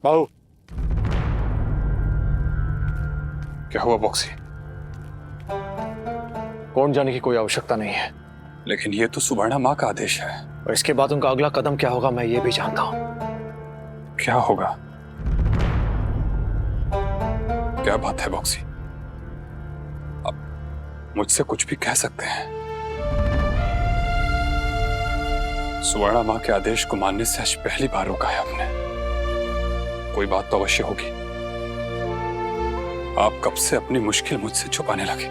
बाबू, क्या हुआ बॉक्सी? कौन जाने की कोई आवश्यकता नहीं है, लेकिन ये तो सुवर्णा माँ का आदेश है। और इसके बाद उनका अगला कदम क्या होगा मैं ये भी जानता हूं। क्या होगा? क्या बात है बॉक्सी? अब मुझसे कुछ भी कह सकते हैं। सुवर्णा माँ के आदेश को मानने से आज पहली बार रोका है आपने। कोई बात तो अवश्य होगी। आप कब से अपनी मुश्किल मुझसे छुपाने लगे?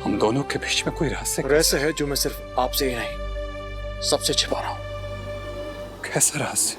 हम दोनों के बीच में कोई रहस्य है जो मैं सिर्फ आपसे ही नहीं सबसे छिपा रहा हूं। कैसा रहस्य?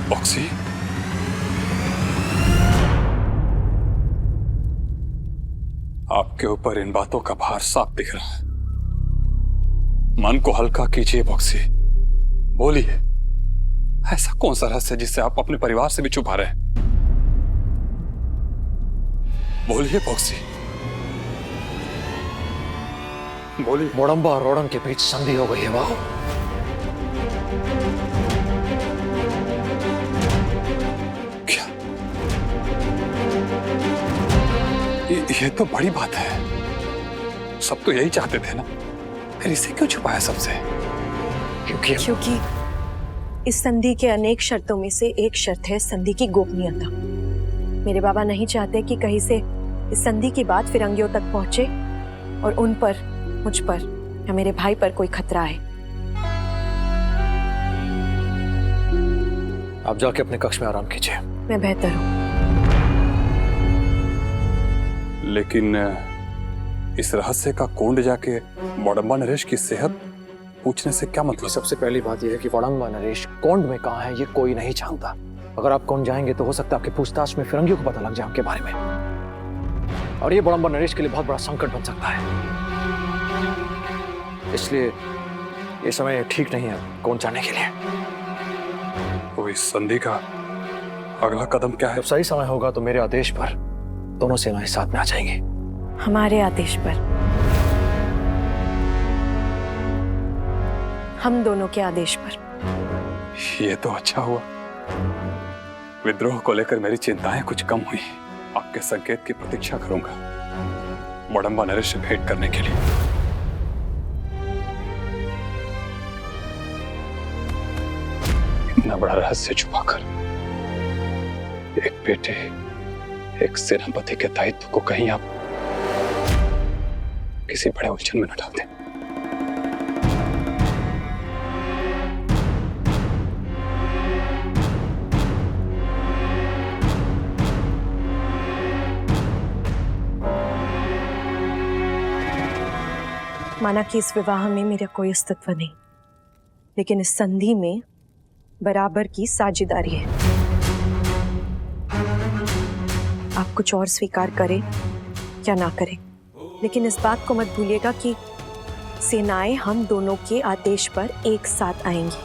बॉक्सी, आपके ऊपर इन बातों का भार साफ दिख रहा है। मन को हल्का कीजिए बॉक्सी, बोलिए, ऐसा कौन सा रहस्य जिसे आप अपने परिवार से भी छुपा रहे हैं? बोलिए बॉक्सी, बोलिए। मोड़म्बा और रोड़न के बीच संधि हो गई है बाबू। क्या? ये तो बड़ी बात है। सब तो यही चाहते थे ना, फिर इसे क्यों छुपाया सबसे? क्योंकि इस संधि के अनेक शर्तों में से एक शर्त है संधि की गोपनीयता। मेरे बाबा नहीं चाहते कि कहीं से इस संधि की बात फिरंगियों तक पहुंचे और उन पर, मुझ पर या मेरे भाई पर कोई खतरा है। आप जाके अपने कक्ष में आराम कीजिए। मैं बेहतर हूं। लेकिन इस रहस्य का कुंड जाके मोड़म्बा नरेश की सेहत पूछने से क्या मतलब? सबसे पहली बात यह है कि वड़म्बा नरेश कोंड में कहाँ है ये कोई नहीं जानता। अगर आप कोंड जाएंगे तो हो सकता है आपके पूछताछ में फिरंगियों को पता लग जाए आपके बारे में, और ये वड़म्बा नरेश के लिए बहुत बड़ा संकट बन सकता है। इसलिए ये समय ठीक नहीं है कोंड जाने के लिए। तो इस संधि का अगला कदम क्या है? जब सही समय होगा तो मेरे आदेश पर दोनों सेनाएं साथ में आ जाएंगी। हमारे आदेश पर? हम दोनों के आदेश पर। ये तो अच्छा हुआ। विद्रोह को लेकर मेरी चिंताएं कुछ कम हुई। आपके संकेत की प्रतीक्षा करूंगा मोड़म्बा नरेश से भेंट करने के लिए। इतना बड़ा रहस्य छुपाकर एक बेटे, एक सेनापति के दायित्व को कहीं आप किसी बड़े उलझन में न डाल दें। माना कि इस विवाह में मेरा कोई अस्तित्व नहीं, लेकिन इस संधि में बराबर की साझेदारी है। आप कुछ और स्वीकार करें या ना करें, लेकिन इस बात को मत भूलिएगा कि सेनाएं हम दोनों के आदेश पर एक साथ आएंगी,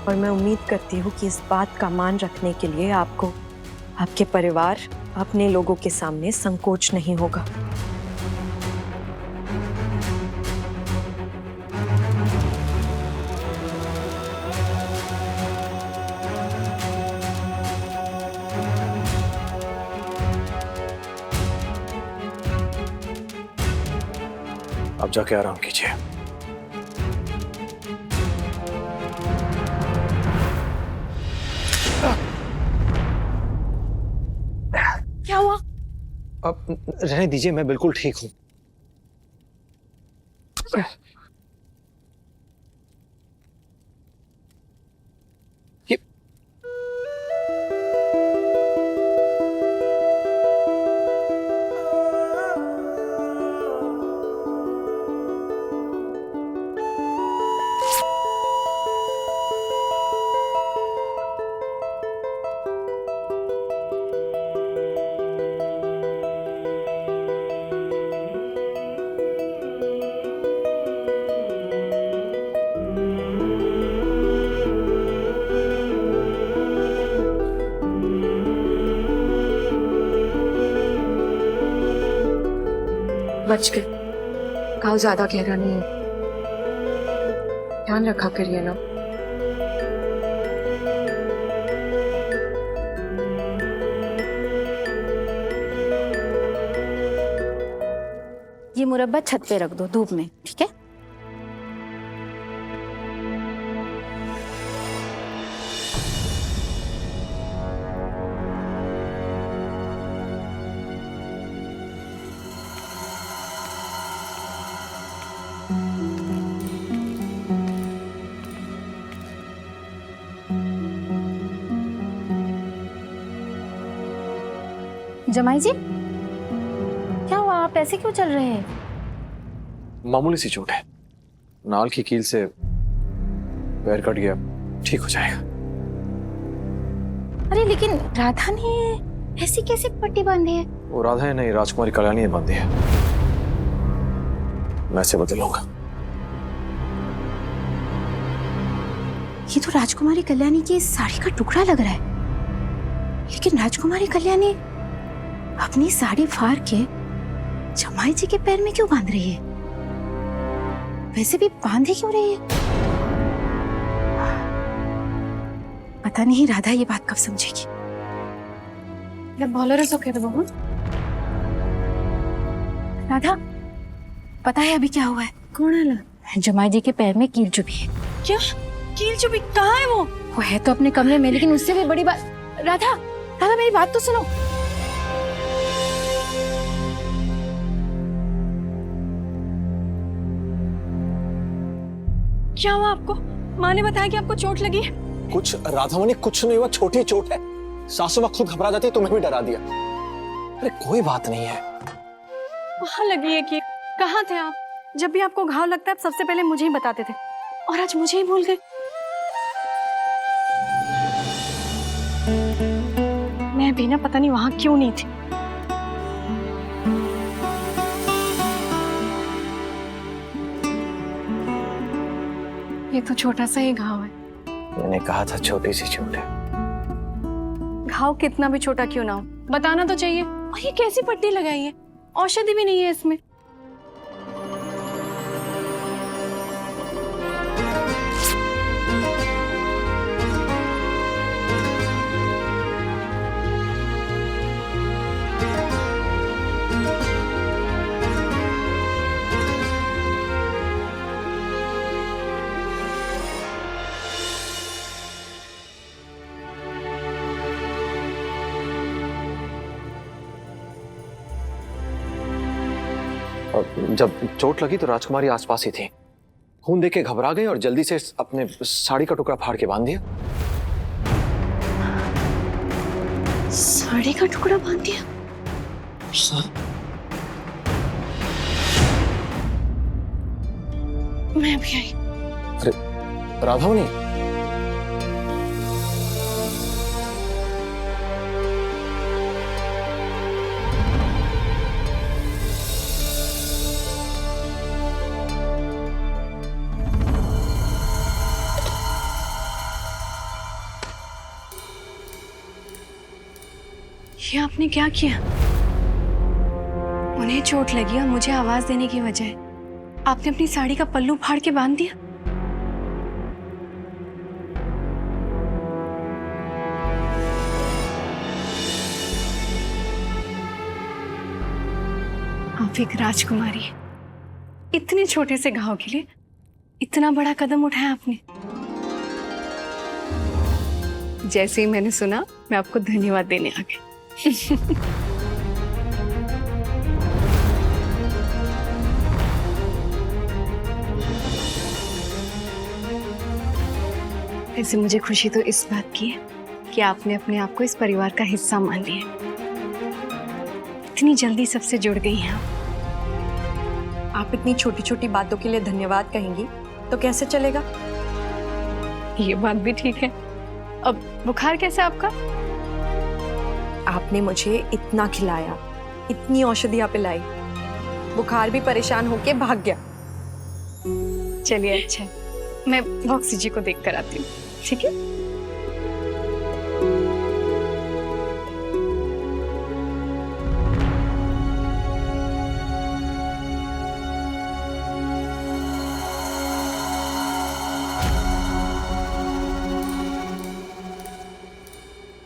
और मैं उम्मीद करती हूँ कि इस बात का मान रखने के लिए आपको, आपके परिवार, अपने लोगों के सामने संकोच नहीं होगा। आप जाके आराम कीजिए। क्या हुआ? अब रहने दीजिए, मैं बिल्कुल ठीक हूं। ये बच गए। घाव ज्यादा गहरा नहीं है। ध्यान रखा करिए ना। ये मुरब्बा छत पे रख दो धूप में, ठीक है? जमाई जी, क्या हुआ? आप ऐसे क्यों चल रहे हैं? मामूली सी चोट है, नाल की कील से पैर कट गया, ठीक हो जाएगा। अरे लेकिन राधा ने ऐसी कैसे पट्टी बांधी है? वो राधा है नहीं, राजकुमारी कल्याणी ने बांधी है। मैं से बदल लूंगा। ये तो राजकुमारी कल्याणी की साड़ी का टुकड़ा लग रहा है, लेकिन राजकुमारी कल्याणी अपनी साड़ी फाड़ के जमाई जी के पैर में क्यों बांध रही है? वैसे भी बांधे क्यों रही है? पता नहीं राधा ये बात कब समझेगी। राधा, पता है अभी क्या हुआ है? कौन है? जमाई जी के पैर में कील चुभी है। क्या कील चुभी? कहाँ है वो? वो है तो अपने कमरे में, लेकिन उससे भी बड़ी बात। राधा, राधा मेरी बात तो सुनो। क्या हुआ आपको? माँ ने बताया कि आपको चोट लगी है। कुछ राधामणि, कुछ नहीं हुआ, छोटी चोट है। सासू माँ खुद घबरा जाती है, तुम्हें भी डरा दिया। अरे कोई बात नहीं है। वहाँ लगी है कि कहाँ थे आप? जब भी आपको घाव लगता है आप सबसे पहले मुझे ही बताते थे, और आज मुझे ही भूल गए। मैं भी ना पता नहीं वहाँ क्यों नहीं थी। ये तो छोटा सा ही घाव है। मैंने कहा था छोटी सी चोट है। घाव कितना भी छोटा क्यों ना हो, बताना तो चाहिए। और ये कैसी पट्टी लगाई है? औषधि भी नहीं है इसमें। जब चोट लगी तो राजकुमारी आसपास ही थी। खून देख के घबरा गई और जल्दी से अपने साड़ी का टुकड़ा फाड़ के बांध दिया। साड़ी का टुकड़ा बांध दिया? मैं भी आई। अरे राधामणि, ये आपने क्या किया? उन्हें चोट लगी और मुझे आवाज देने की बजाय आपने अपनी साड़ी का पल्लू फाड़ के बांध दिया। आप एक राजकुमारी हैं। इतने छोटे से घाव के लिए इतना बड़ा कदम उठाया आपने। जैसे ही मैंने सुना मैं आपको धन्यवाद देने आ गई। ऐसे मुझे खुशी तो इस बात की है कि आपने अपने आप को इस परिवार का हिस्सा मान लिया। इतनी जल्दी सबसे जुड़ गई हैं आप इतनी छोटी छोटी बातों के लिए धन्यवाद कहेंगी तो कैसे चलेगा? ये बात भी ठीक है। अब बुखार कैसा आपका? आपने मुझे इतना खिलाया, इतनी औषधियां पिलाई, बुखार भी परेशान होके भाग गया। चलिए अच्छा, मैं बॉक्सी जी को देख कर आती हूँ, ठीक है?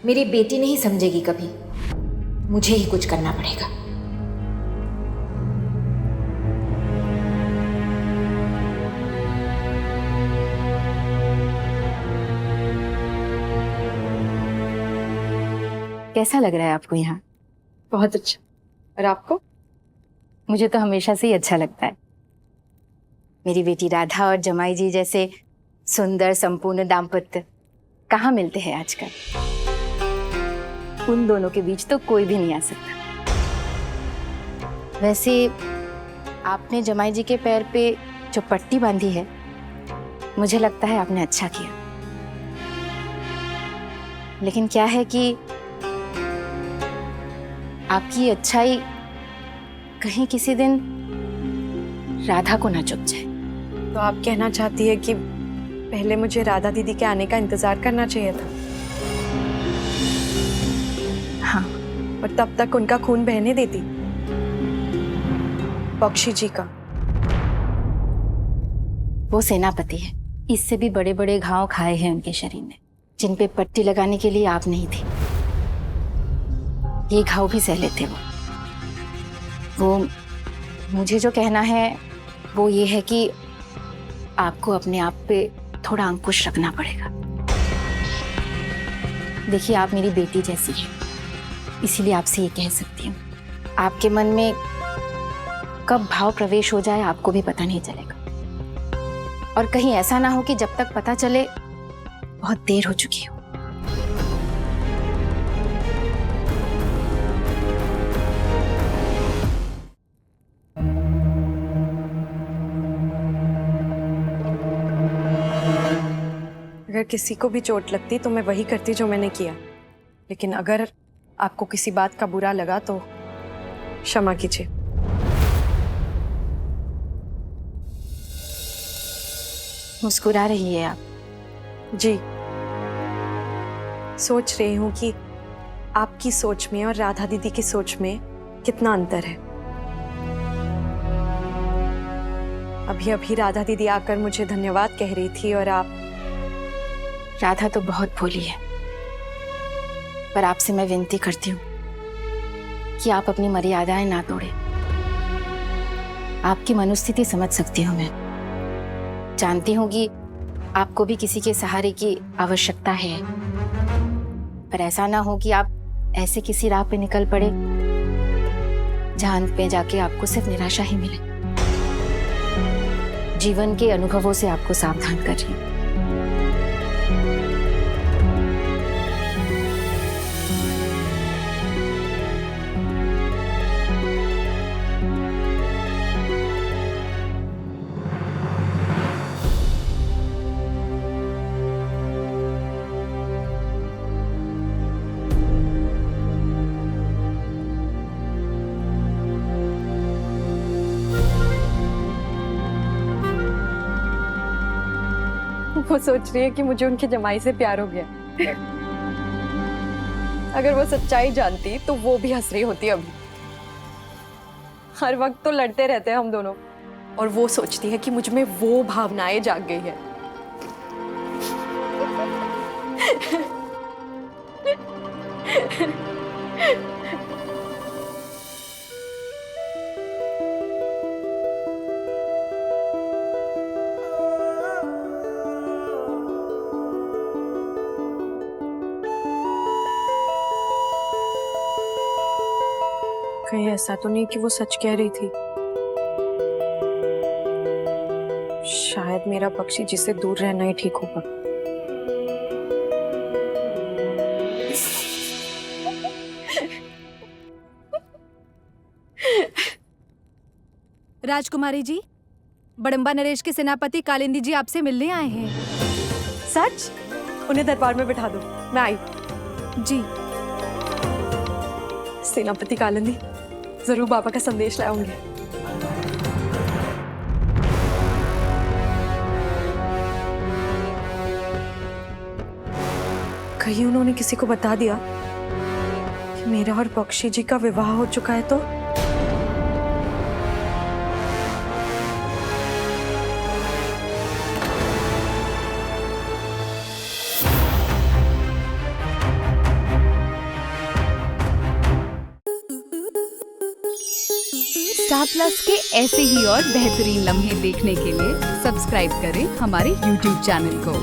मेरी बेटी नहीं समझेगी कभी। मुझे ही कुछ करना पड़ेगा। कैसा लग रहा है आपको यहाँ? बहुत अच्छा। और आपको? मुझे तो हमेशा से ही अच्छा लगता है। मेरी बेटी राधा और जमाई जी जैसे सुंदर संपूर्ण दाम्पत्य कहाँ मिलते हैं आजकल। उन दोनों के बीच तो कोई भी नहीं आ सकता। वैसे आपने जमाई जी के पैर पे जो पट्टी बांधी है, मुझे लगता है आपने अच्छा किया। लेकिन क्या है कि आपकी अच्छाई कहीं किसी दिन राधा को ना चुभ जाए। तो आप कहना चाहती है कि पहले मुझे राधा दीदी के आने का इंतजार करना चाहिए था? हाँ। और तब तक उनका खून बहने देती बख्शी जी का? वो सेनापति है, इससे भी बड़े बड़े घाव खाए हैं उनके शरीर ने, जिन पे पट्टी लगाने के लिए आप नहीं थे। ये घाव भी सह लेते वो मुझे जो कहना है वो ये है कि आपको अपने आप पे थोड़ा अंकुश रखना पड़ेगा। देखिए, आप मेरी बेटी जैसी है, इसीलिए आपसे ये कह सकती हूँ। आपके मन में कब भाव प्रवेश हो जाए आपको भी पता नहीं चलेगा। और कहीं ऐसा ना हो कि जब तक पता चले बहुत देर हो चुकी हो। अगर किसी को भी चोट लगती तो मैं वही करती जो मैंने किया। लेकिन अगर आपको किसी बात का बुरा लगा तो क्षमा कीजिए। मुस्कुरा रही है आप? जी, सोच रही हूँ कि आपकी सोच में और राधा दीदी की सोच में कितना अंतर है। अभी अभी राधा दीदी आकर मुझे धन्यवाद कह रही थी और आप। राधा तो बहुत भोली है, पर आपसे मैं विनती करती हूँ कि आप अपनी मर्यादाएं ना तोड़ें। आपकी मनोस्थिति समझ सकती हूँ मैं, जानती हूँ कि आपको भी किसी के सहारे की आवश्यकता है, पर ऐसा ना हो कि आप ऐसे किसी राह पे निकल पड़े जहां अंत में जाके आपको सिर्फ निराशा ही मिले। जीवन के अनुभवों से आपको सावधान कर रही हूं। वो सोच रही है कि मुझे उनके जमाई से प्यार हो गया। अगर वो सच्चाई जानती तो वो भी हंस रही होती अभी। हर वक्त तो लड़ते रहते हैं हम दोनों, और वो सोचती है कि मुझ में वो भावनाएं जाग गई है। कहीं ऐसा तो नहीं कि वो सच कह रही थी? शायद मेरा पक्षी जिसे दूर रहना ही ठीक होगा। राजकुमारी जी, बड़म्बा नरेश के सेनापति कालिंदी जी आपसे मिलने आए हैं। सच? उन्हें दरबार में बिठा दो, मैं आई। जी। सेनापति कालिंदी जरूर बाबा का संदेश लाए होंगे। कहीं उन्होंने किसी को बता दिया कि मेरा और बख्शी जी का विवाह हो चुका है तो? स्टार प्लस के ऐसे ही और बेहतरीन लम्हे देखने के लिए सब्सक्राइब करें हमारे YouTube चैनल को।